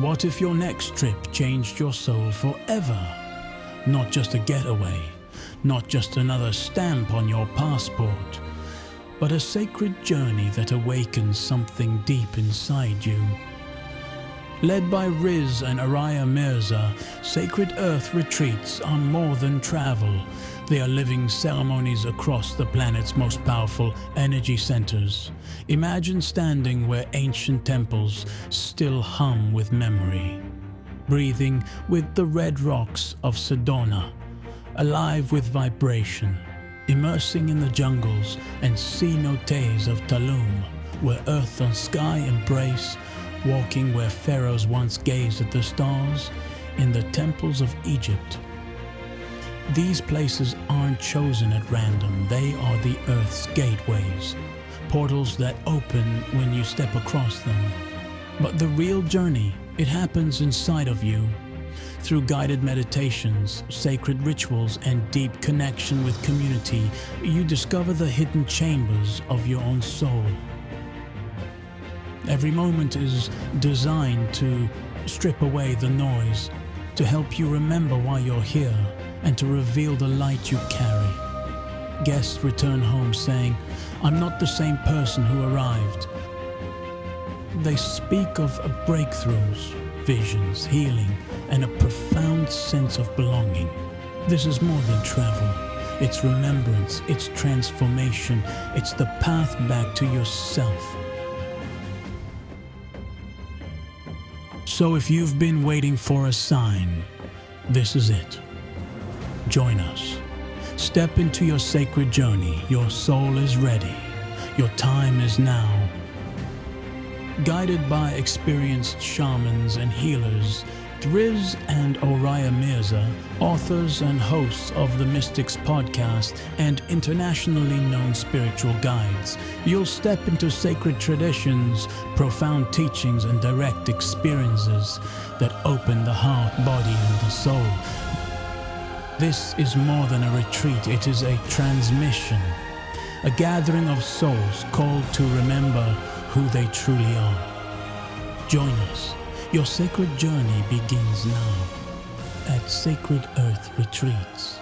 What if your next trip changed your soul forever? Not just a getaway, not just another stamp on your passport, but a sacred journey that awakens something deep inside you. Led by Riz and Araya Mirza, Sacred Earth retreats are more than travel. They are living ceremonies across the planet's most powerful energy centers. Imagine standing where ancient temples still hum with memory, breathing with the red rocks of Sedona, alive with vibration, immersing in the jungles and cenotes of Tulum, where earth and sky embrace, walking where pharaohs once gazed at the stars, in the temples of Egypt. These places aren't chosen at random. They are the Earth's gateways, portals that open when you step across them. But the real journey, it happens inside of you. Through guided meditations, sacred rituals, and deep connection with community, you discover the hidden chambers of your own soul. Every moment is designed to strip away the noise, to help you remember why you're here, and to reveal the light you carry. Guests return home saying, "I'm not the same person who arrived." They speak of breakthroughs, visions, healing, and a profound sense of belonging. This is more than travel. It's remembrance, it's transformation, it's the path back to yourself. So if you've been waiting for a sign, this is it. Join us. Step into your sacred journey. Your soul is ready. Your time is now. Guided by experienced shamans and healers, Driz and Oraya Mirza, authors and hosts of the Mystics podcast and internationally known spiritual guides, you'll step into sacred traditions, profound teachings, and direct experiences that open the heart, body, and the soul. This is more than a retreat, it is a transmission, a gathering of souls called to remember who they truly are. Join us. Your sacred journey begins now at Sacred Earth Retreats.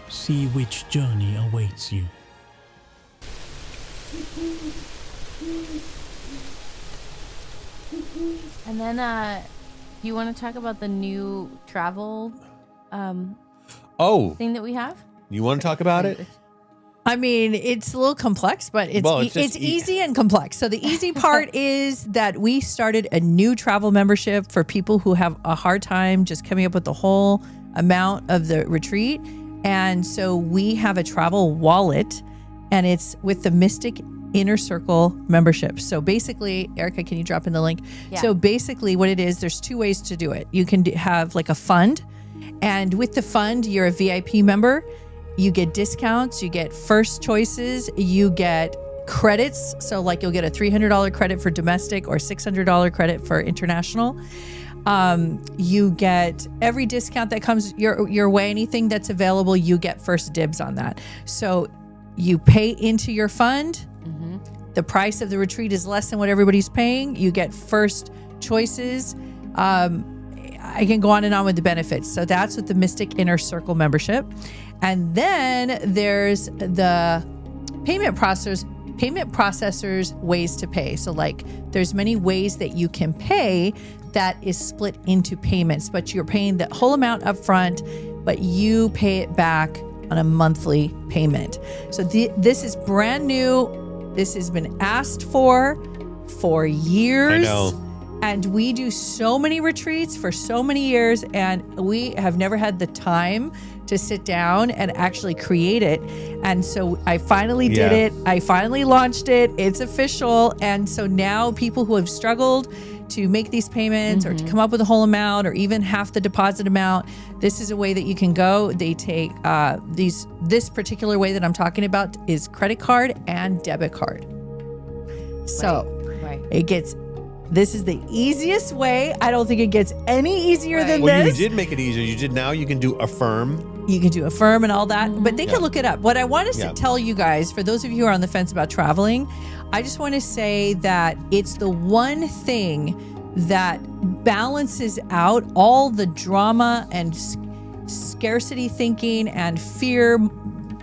See which journey awaits you. And then, you want to talk about the new travel thing that we have? You want to talk about it? I mean, it's a little complex, but it's easy and complex. So the easy part is that we started a new travel membership for people who have a hard time just coming up with the whole amount of the retreat. And so we have a travel wallet, and it's with the Mystic Inner Circle membership. So basically, Erica, can you drop in the link? Yeah. So basically what it is, there's two ways to do it. You can have like a fund, and with the fund, you're a VIP member. You get discounts, you get first choices, you get credits. So like you'll get a $300 credit for domestic or $600 credit for international. You get every discount that comes your way. Anything that's available, you get first dibs on that. So you pay into your fund. Mm-hmm. The price of the retreat is less than what everybody's paying. You get first choices. I can go on and on with the benefits. So that's with the Mystic Inner Circle membership. And then there's the payment processors ways to pay. So like there's many ways that you can pay that is split into payments, but you're paying the whole amount up front, but you pay it back on a monthly payment. So this is brand new. This has been asked for years. I know. And we do so many retreats for so many years, and we have never had the time to sit down and actually create it. And so I finally did it. I finally launched it. It's official. And so now people who have struggled to make these payments or to come up with a whole amount or even half the deposit amount, this is a way that you can go. They take this particular way that I'm talking about is credit card and debit card. So it gets... This is the easiest way. I don't think it gets any easier than this. You did make it easier. Now you can do Affirm. You can do Affirm and all that, but they can look it up. What I wanted to tell you guys, for those of you who are on the fence about traveling, I just want to say that it's the one thing that balances out all the drama and scarcity thinking and fear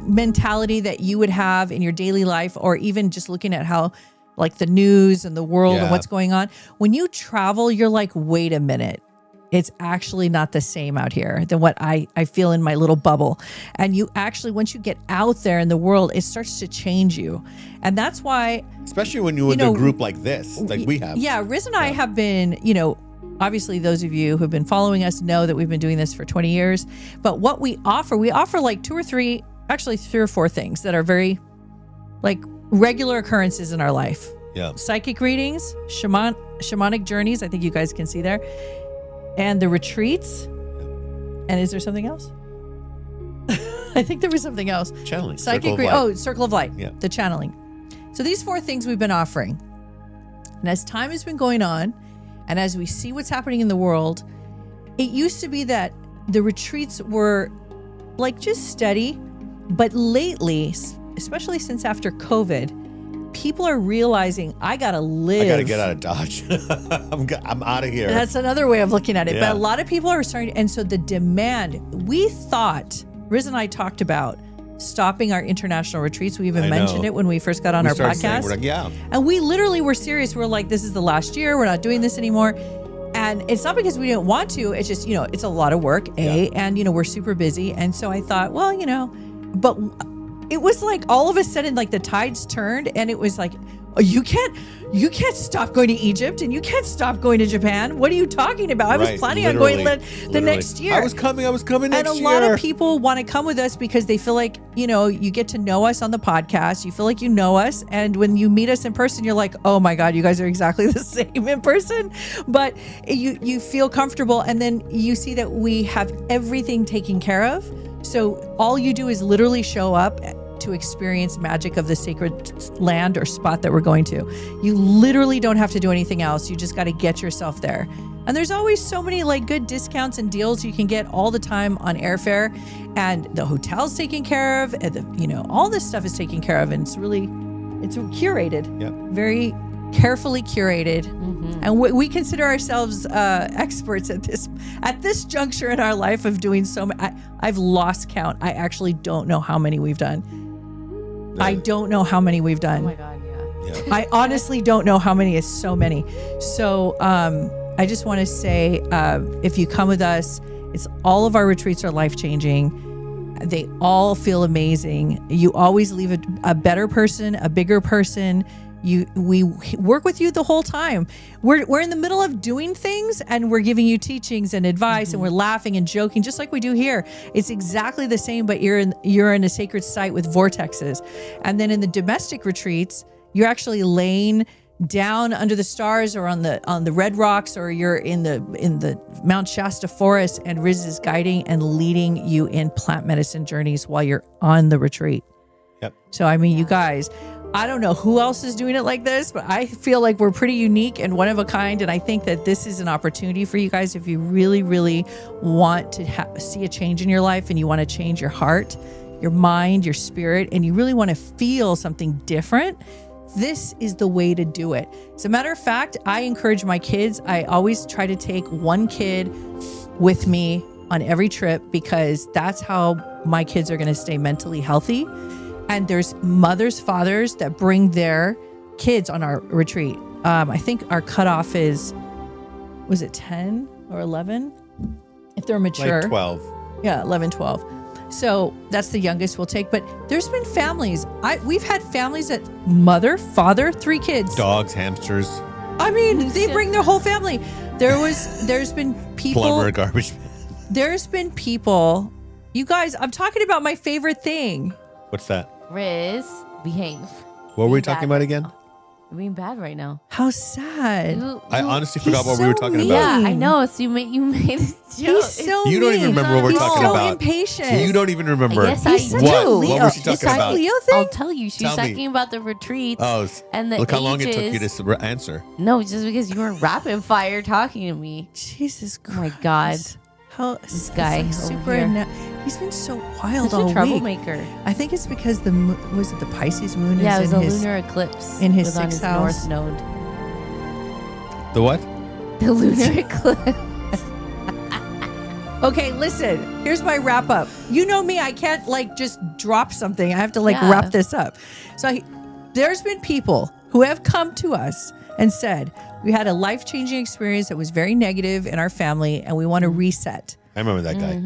mentality that you would have in your daily life, or even just looking at how like the news and the world and what's going on. When you travel, you're like, wait a minute. It's actually not the same out here than what I feel in my little bubble. And you actually, once you get out there in the world, it starts to change you. And that's why... Especially when you're with a group like this, like we have. Yeah, Riz and I have been, obviously those of you who've been following us know that we've been doing this for 20 years. But what we offer like 2 or 3, actually 3 or 4 things that are very like regular occurrences in our life. Yeah. Psychic readings, shamanic journeys. I think you guys can see there. And the retreats. And is there something else? I think there was something else. Channeling. Circle of Light. Yeah. The channeling. So these 4 things we've been offering. And as time has been going on, and as we see what's happening in the world, it used to be that the retreats were like just steady. But lately, especially since after COVID, people are realizing I got to live. I got to get out of Dodge. I'm out of here. That's another way of looking at it. Yeah. But a lot of people are starting. And so the demand, we thought, Riz and I talked about stopping our international retreats. We even mentioned it when we first got on our podcast. We're like, yeah. And we literally were serious. We're like, this is the last year. We're not doing this anymore. And it's not because we didn't want to. It's just, it's a lot of work, and, we're super busy. And so I thought, well, but it was like all of a sudden, like the tides turned, and it was like, oh, you can't stop going to Egypt, and you can't stop going to Japan. What are you talking about? I was planning on going the next year. I was coming next year. And a lot of people want to come with us because they feel like, you get to know us on the podcast. You feel like you know us. And when you meet us in person, you're like, oh my God, you guys are exactly the same in person. But you feel comfortable. And then you see that we have everything taken care of. So all you do is literally show up to experience magic of the sacred land or spot that we're going to. You literally don't have to do anything else. You just got to get yourself there. And there's always so many like good discounts and deals you can get all the time on airfare, and the hotel's taken care of, and all this stuff is taken care of, and it's curated, very carefully curated. Mm-hmm. And we consider ourselves experts at this juncture in our life of doing so many. I've lost count. I actually don't know how many we've done. I don't know how many we've done. Oh my God, yeah. I honestly don't know how many. It's so many. So I just want to say, if you come with us, all of our retreats are life-changing. They all feel amazing. You always leave a better person, a bigger person. We work with you the whole time. We're in the middle of doing things, and we're giving you teachings and advice, and we're laughing and joking just like we do here. It's exactly the same, but you're in a sacred site with vortexes. And then in the domestic retreats, you're actually laying down under the stars or on the red rocks, or you're in the Mount Shasta forest, and Riz is guiding and leading you in plant medicine journeys while you're on the retreat. Yep. So I mean, you guys, I don't know who else is doing it like this, but I feel like we're pretty unique and one of a kind. And I think that this is an opportunity for you guys if you really, really want to see a change in your life, and you want to change your heart, your mind, your spirit, and you really want to feel something different. This is the way to do it. As a matter of fact, I encourage my kids. I always try to take one kid with me on every trip, because that's how my kids are going to stay mentally healthy. And there's mothers, fathers that bring their kids on our retreat. I think our cutoff was it 10 or 11? If they're mature. Like 12. Yeah, 11, 12. So that's the youngest we'll take. But there's been families. We've had families that mother, father, 3 kids. Dogs, hamsters. I mean, they bring their whole family. There's been people. Plumber, garbage. There's been people. You guys, I'm talking about my favorite thing. What's that? Riz, behave. What were we talking about again? You're being bad right now. How sad. I honestly forgot what we were talking mean. about. Yeah, I know. So you made a joke. He's so You don't mean. even remember what we're talking so about. impatient. You don't even remember. Yes, I do. What was she Is talking that about? Leo thing? I'll tell you. She was Tell me. talking about the retreats Oh, and the look how long it took ages. you to answer. No, just because you were rapid fire talking to me. Jesus Christ. Oh my God. This guy like over super here. he's been so wild He's all a week. troublemaker. I think it's because was it the Pisces moon? Yeah, it is was in a his, lunar eclipse in his was on 6th his house. north node. The what? The lunar eclipse. Okay, listen. Here's my wrap up. You know me, I can't like just drop something. I have to like Yeah. wrap this up. So there's been people who have come to us and said, we had a life-changing experience that was very negative in our family and we want to reset. I remember that guy.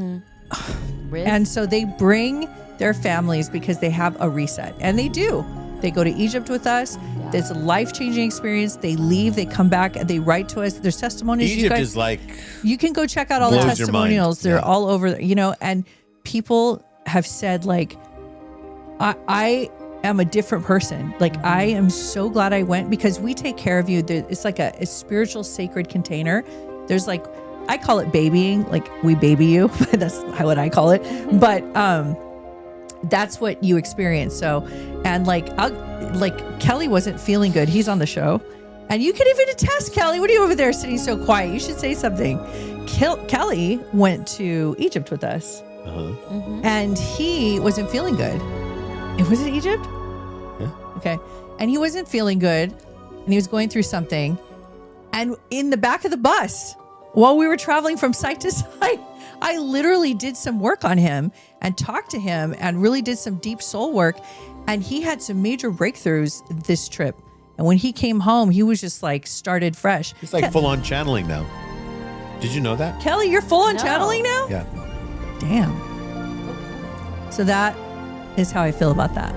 Riz? And so they bring their families because they have a reset. And they do. They go to Egypt with us. Yeah. It's a life-changing experience. They leave, they come back, and they write to us. There's testimonials. Egypt is like, You can go check out all the blows your mind. testimonials. They're Yeah. all over, and people have said, like, I am a different person. Like, I am so glad I went because we take care of you. It's like a spiritual sacred container. There's like, I call it babying, like we baby you. That's what I call it. But that's what you experience. So, and like Kelly wasn't feeling good. He's on the show. And you can even attest, Kelly. What are you over there sitting so quiet? You should say something. Kelly went to Egypt with us. And he wasn't feeling good. Was it Egypt? Yeah. Okay. And he wasn't feeling good. And he was going through something. And in the back of the bus, while we were traveling from site to site, I literally did some work on him and talked to him and really did some deep soul work. And he had some major breakthroughs this trip. And when he came home, he was just like started fresh. it's like full on channeling now. Did you know that? Kelly, you're full on No. channeling now? Yeah. Damn. So that is how I feel about that.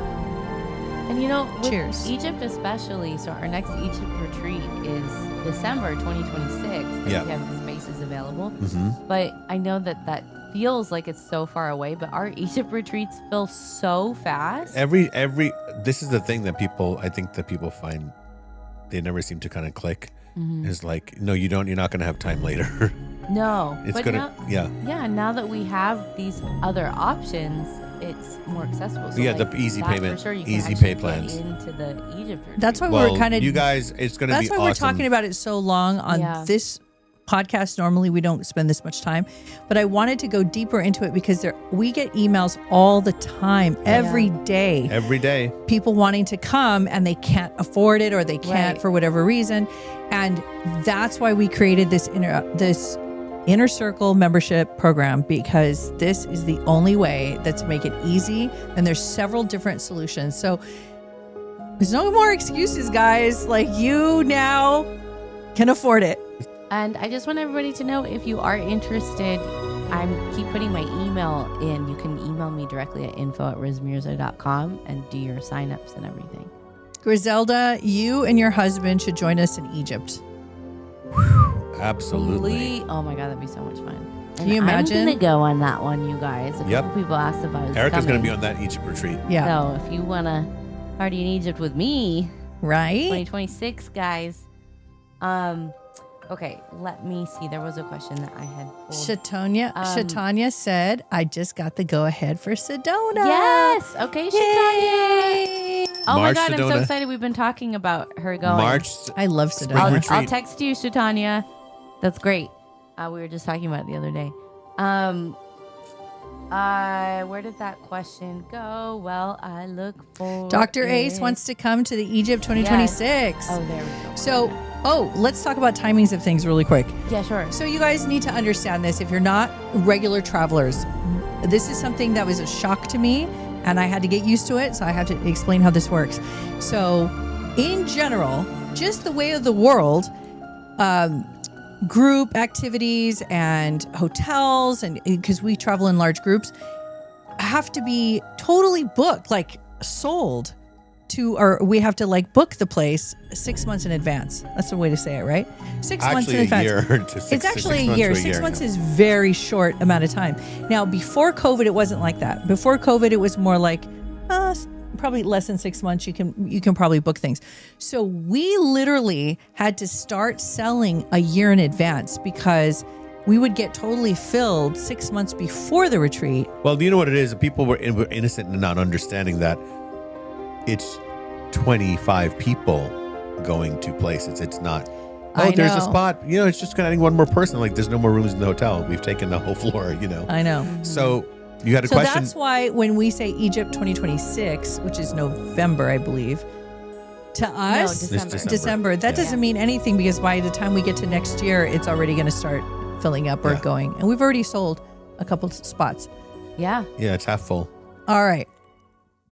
And you know, with Cheers. Egypt especially, so our next Egypt retreat is December 2026. That Yeah. We have the spaces available. Mm-hmm. But I know that feels like it's so far away, but our Egypt retreats fill so fast. This is the thing that I think that people find they never seem to kind of click. Is like, no, you're not going to have time later. No. It's but going to, now, yeah. yeah, now that we have these other options, it's more accessible. So Yeah, like, the easy that payment, for sure, you can easy actually pay get plans. into the Egypt retreat. That's why Well, we're kind of you guys, it's going to be That's why awesome. we're talking about it so long on Yeah. this podcast. Normally we don't spend this much time, but I wanted to go deeper into it because we get emails all the time, every day. Every day. People wanting to come and they can't afford it or they can't Right. for whatever reason. And that's why we created this inner circle membership program, because this is the only way that's make it easy. And there's several different solutions. So there's no more excuses, guys. Like, you now can afford it. And I just want everybody to know, if you are interested, keep putting my email in. You can email me directly at info@rizmirza.com and do your signups and everything. Griselda, you and your husband should join us in Egypt. Absolutely. Oh my God, that'd be so much fun. Can you imagine? I'm gonna go on that one, you guys. A Yep. couple people asked if I was Erica's going to coming. be on that Egypt retreat. Yeah. So if you wanna party in Egypt with me, Right? 2026, guys. Okay, let me see. There was a question that I had pulled. Shatanya said, I just got the go ahead for Sedona. Yes. Okay, Shatanya. Yay. Oh my March, God, I'm so Sedona. excited. We've been talking about her going. March. I love Spring Sedona. retreat. I'll text you, Shatanya. That's great. We were just talking about it the other day. Where did that question go? Well, I look for Dr. it. Ace wants to come to the Egypt 2026. Oh, there we go. So, let's talk about timings of things really quick. Yeah, sure. So you guys need to understand this. If you're not regular travelers, this is something that was a shock to me and I had to get used to it. So I have to explain how this works. So in general, just the way of the world, group activities and hotels, and because we travel in large groups, have to be totally booked, like sold to, or we have to like book the place 6 months in advance. That's the way to say it, right? 6 months in Actually, a advance. year to six. It's actually 6 a months year. to 6 months yeah. is very short amount of time. Now, before COVID, it wasn't like that. Before COVID, it was more like probably less than 6 months. You can probably book things. So we literally had to start selling a year in advance because we would get totally filled 6 months before the retreat. Well, you know what it is? People were innocent in not understanding that it's 25 people going to places. It's not, I there's a know. spot. You know, it's just adding one more person. Like, there's no more rooms in the hotel. We've taken the whole floor, you know. I know. So you had a So question. that's why when we say Egypt 2026, which is November, I believe, To us, No, December. That doesn't mean anything because by the time we get to next year, it's already going to start filling up or going. And we've already sold a couple spots. Yeah. Yeah, it's half full. All right.